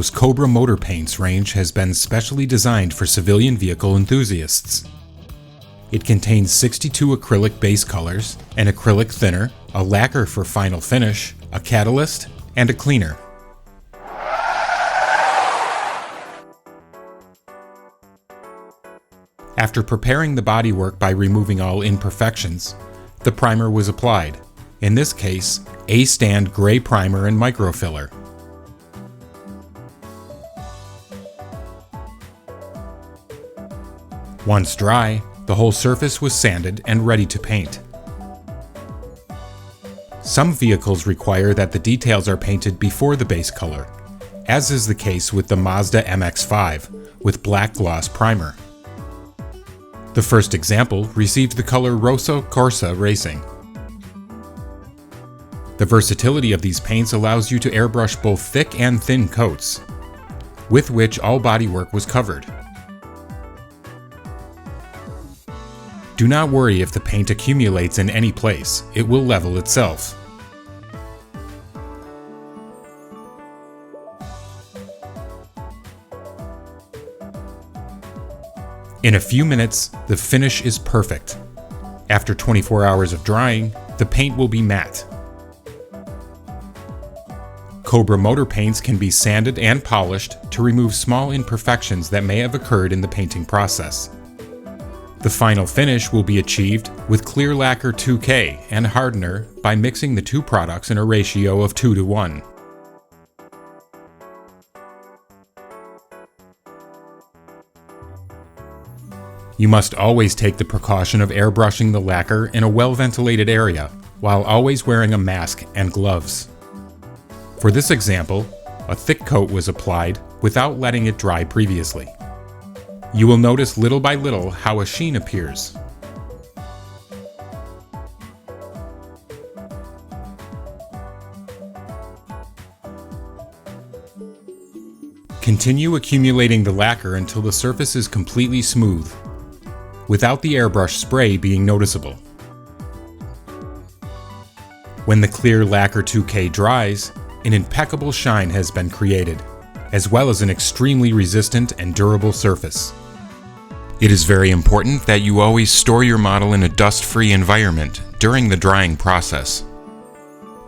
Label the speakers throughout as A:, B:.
A: Cómo's Cobra Motor Paints range has been specially designed for civilian vehicle enthusiasts. It contains 62 acrylic base colors, an acrylic thinner, a lacquer for final finish, a catalyst, and a cleaner. After preparing the bodywork by removing all imperfections, the primer was applied, in this case, A-stand gray primer and microfiller. Once dry, the whole surface was sanded and ready to paint. Some vehicles require that the details are painted before the base color, as is the case with the Mazda MX-5 with black gloss primer. The first example received the color Rosso Corsa Racing. The versatility of these paints allows you to airbrush both thick and thin coats, with which all bodywork was covered. Do not worry if the paint accumulates in any place, it will level itself. In a few minutes, the finish is perfect. After 24 hours of drying, the paint will be matte. Cobra Motor Paints can be sanded and polished to remove small imperfections that may have occurred in the painting process. The final finish will be achieved with clear lacquer 2K and hardener by mixing the two products in a ratio of 2:1. You must always take the precaution of airbrushing the lacquer in a well-ventilated area, while always wearing a mask and gloves. For this example, a thick coat was applied without letting it dry previously. You will notice little by little how a sheen appears. Continue accumulating the lacquer until the surface is completely smooth, without the airbrush spray being noticeable. When the clear lacquer 2K dries, an impeccable shine has been created, as well as an extremely resistant and durable surface. It is very important that you always store your model in a dust-free environment during the drying process.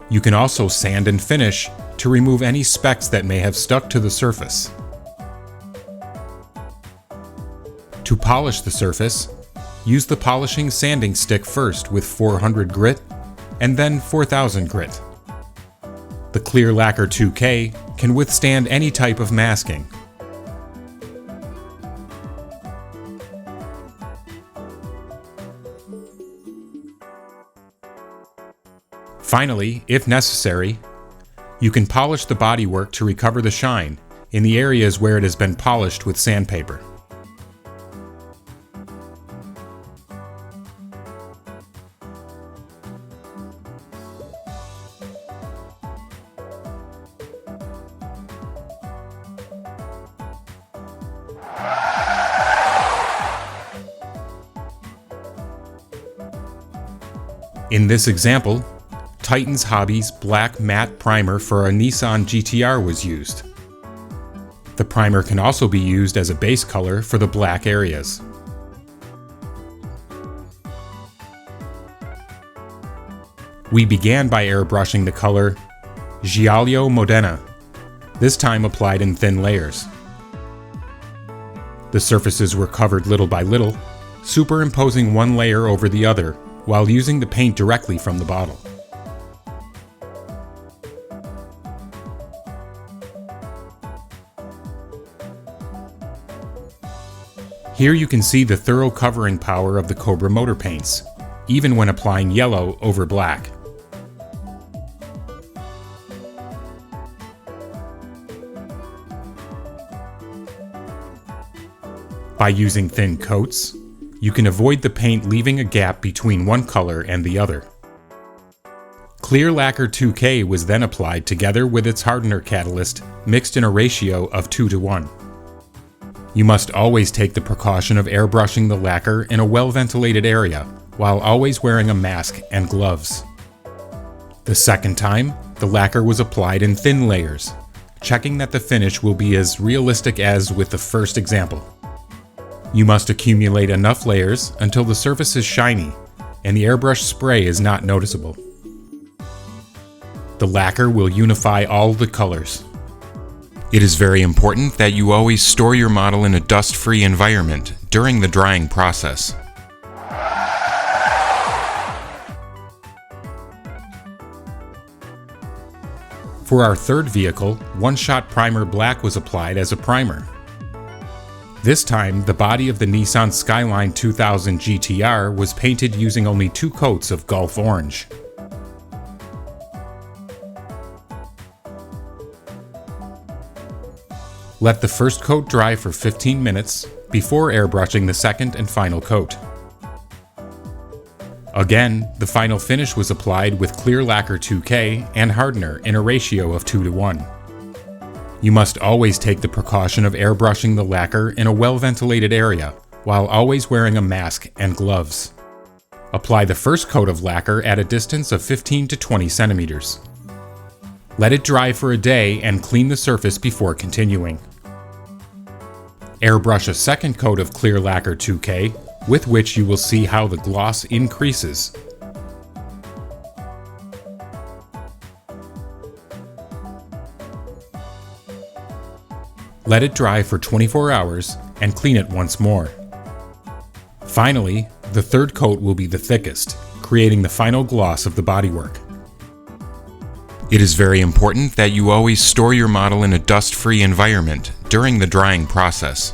A: You can also sand and finish to remove any specks that may have stuck to the surface. To polish the surface, use the polishing sanding stick first with 400 grit and then 4000 grit. The clear lacquer 2K can withstand any type of masking. Finally, if necessary, you can polish the bodywork to recover the shine in the areas where it has been polished with sandpaper. In this example, Titan's Hobby's black matte primer for a Nissan GTR was used. The primer can also be used as a base color for the black areas. We began by airbrushing the color Giallo Modena, this time applied in thin layers. The surfaces were covered little by little, superimposing one layer over the other while using the paint directly from the bottle. Here you can see the thorough covering power of the Cobra Motor Paints, even when applying yellow over black. By using thin coats, you can avoid the paint leaving a gap between one color and the other. Clear lacquer 2K was then applied together with its hardener catalyst, mixed in a ratio of 2:1. You must always take the precaution of airbrushing the lacquer in a well-ventilated area, while always wearing a mask and gloves. The second time, the lacquer was applied in thin layers, checking that the finish will be as realistic as with the first example. You must accumulate enough layers until the surface is shiny and the airbrush spray is not noticeable. The lacquer will unify all the colors. It is very important that you always store your model in a dust-free environment during the drying process. For our third vehicle, one-shot primer black was applied as a primer. This time, the body of the Nissan Skyline 2000 GTR was painted using only 2 coats of Gulf Orange. Let the first coat dry for 15 minutes before airbrushing the second and final coat. Again, the final finish was applied with clear lacquer 2K and hardener in a ratio of 2:1. You must always take the precaution of airbrushing the lacquer in a well-ventilated area while always wearing a mask and gloves. Apply the first coat of lacquer at a distance of 15 to 20 centimeters. Let it dry for a day and clean the surface before continuing. Airbrush a second coat of clear lacquer 2K, with which you will see how the gloss increases. Let it dry for 24 hours and clean it once more. Finally, the third coat will be the thickest, creating the final gloss of the bodywork. It is very important that you always store your model in a dust-free environment during the drying process.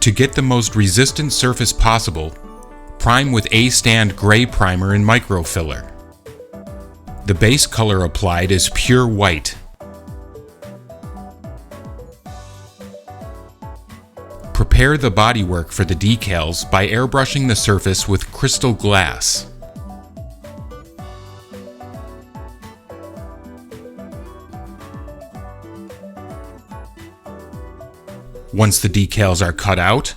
A: To get the most resistant surface possible, prime with A-Stand Gray Primer and Microfiller. The base color applied is pure white. Prepare the bodywork for the decals by airbrushing the surface with crystal glass. Once the decals are cut out,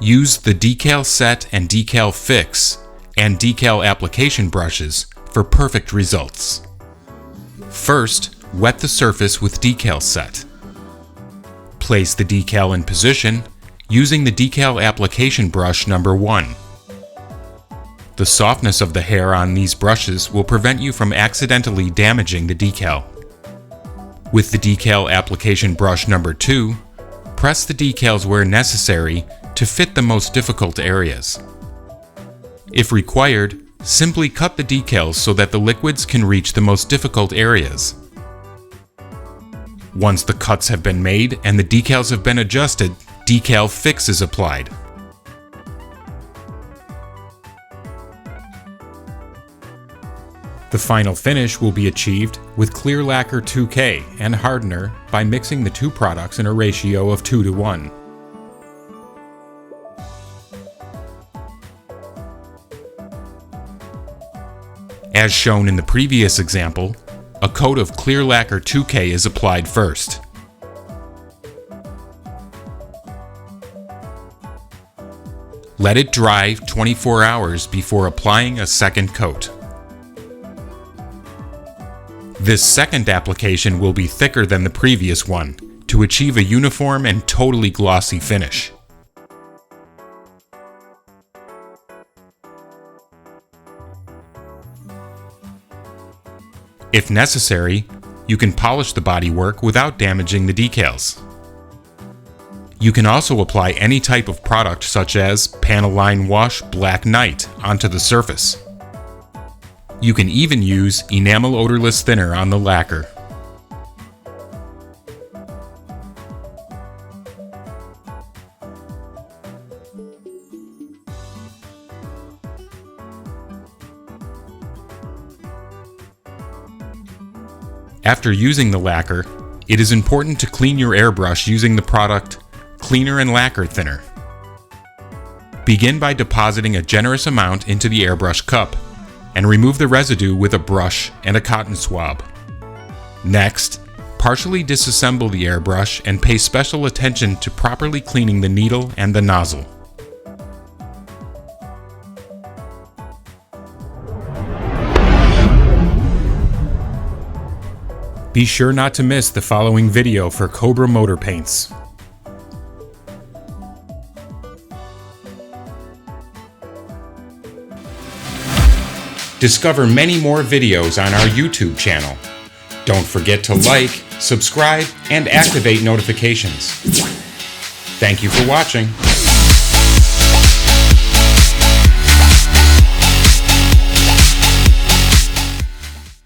A: use the decal set and decal fix and decal application brushes for perfect results. First, wet the surface with decal set. Place the decal in position using the decal application brush number 1. The softness of the hair on these brushes will prevent you from accidentally damaging the decal. With the decal application brush number 2, press the decals where necessary to fit the most difficult areas. If required, simply cut the decals so that the liquids can reach the most difficult areas. Once the cuts have been made and the decals have been adjusted, decal fix is applied. The final finish will be achieved with clear lacquer 2K and hardener by mixing the 2 products in a ratio of 2:1. As shown in the previous example, a coat of clear lacquer 2K is applied first. Let it dry 24 hours before applying a second coat. This second application will be thicker than the previous one to achieve a uniform and totally glossy finish. If necessary, you can polish the bodywork without damaging the decals. You can also apply any type of product such as Panel Line Wash Black Night onto the surface. You can even use enamel odorless thinner on the lacquer. After using the lacquer, it is important to clean your airbrush using the product Cleaner and Lacquer Thinner. Begin by depositing a generous amount into the airbrush cup and remove the residue with a brush and a cotton swab. Next, Partially disassemble the airbrush and pay special attention to properly cleaning the needle and the nozzle. Be sure not to miss the following video for Cobra Motor Paints. Discover many more videos on our YouTube channel. Don't forget to like, subscribe, and activate notifications. Thank you for watching.